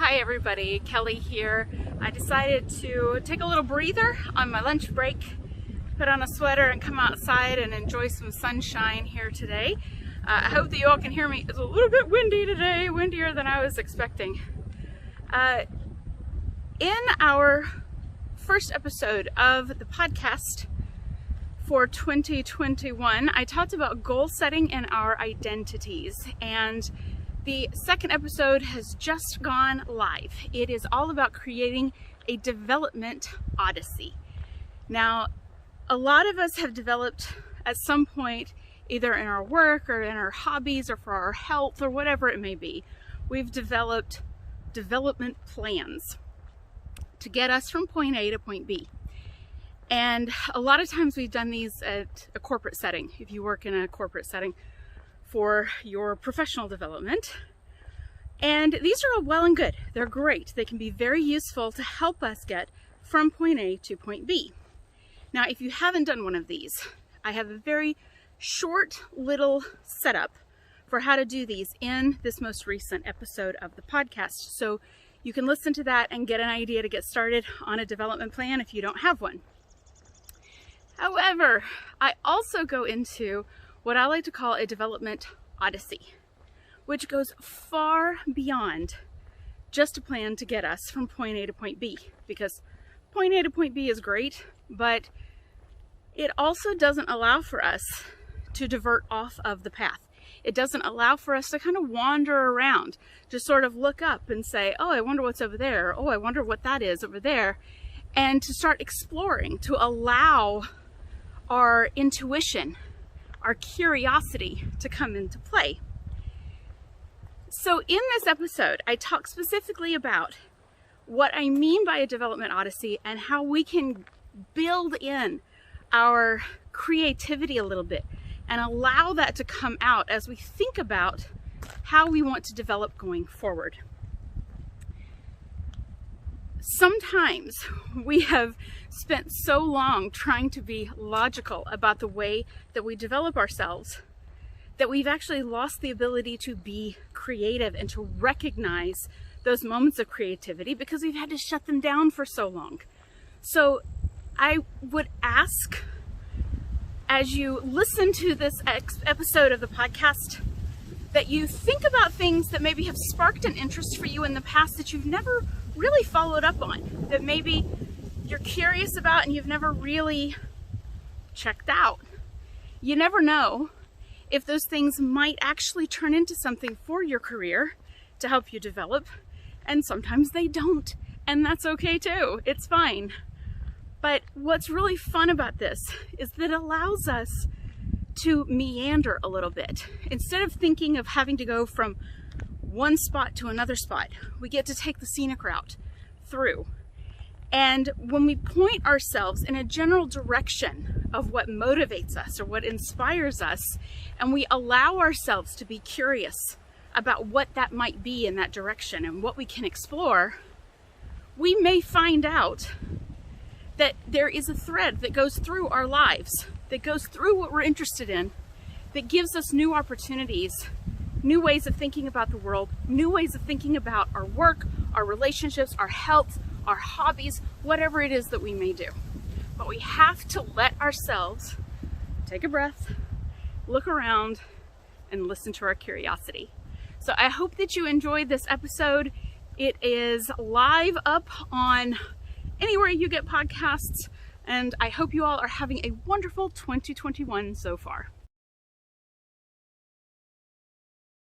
Hi everybody, Kelly here. I decided to take a little breather on my lunch break, put on a sweater and come outside and enjoy some sunshine here today. I hope that you all can hear me. It's a little bit windy today, windier than I was expecting. In our first episode of the podcast for 2021, I talked about goal setting and our identities, and the second episode has just gone live. It is all about creating a development odyssey. Now, a lot of us have developed at some point, either in our work or in our hobbies or for our health or whatever it may be, we've developed development plans to get us from point A to point B. And a lot of times we've done these at a corporate setting, if you work in a corporate setting, for your professional development. And these are all well and good. They're great. They can be very useful to help us get from point A to point B. Now, if you haven't done one of these, I have a very short little setup for how to do these in this most recent episode of the podcast. So you can listen to that and get an idea to get started on a development plan if you don't have one. However, I also go into what I like to call a development odyssey, which goes far beyond just a plan to get us from point A to point B, because point A to point B is great, but it also doesn't allow for us to divert off of the path. It doesn't allow for us to kind of wander around, just sort of look up and say, oh, I wonder what's over there. Oh, I wonder what that is over there. And to start exploring, to allow our intuition, our curiosity to come into play. So in this episode, I talk specifically about what I mean by a development odyssey and how we can build in our creativity a little bit and allow that to come out as we think about how we want to develop going forward. Sometimes we have spent so long trying to be logical about the way that we develop ourselves that we've actually lost the ability to be creative and to recognize those moments of creativity because we've had to shut them down for so long. So I would ask, as you listen to this episode of the podcast, that you think about things that maybe have sparked an interest for you in the past that you've never really followed up on, that maybe you're curious about and you've never really checked out. You never know if those things might actually turn into something for your career to help you develop, and sometimes they don't, and that's okay too. It's fine. But what's really fun about this is that it allows us to meander a little bit. Instead of thinking of having to go from one spot to another spot, we get to take the scenic route through. And when we point ourselves in a general direction of what motivates us or what inspires us, and we allow ourselves to be curious about what that might be in that direction and what we can explore, we may find out that there is a thread that goes through our lives, that goes through what we're interested in, that gives us new opportunities, new ways of thinking about the world, new ways of thinking about our work, our relationships, our health, our hobbies, whatever it is that we may do. But we have to let ourselves take a breath, look around, and listen to our curiosity. So I hope that you enjoyed this episode. It is live up on anywhere you get podcasts, and I hope you all are having a wonderful 2021 so far.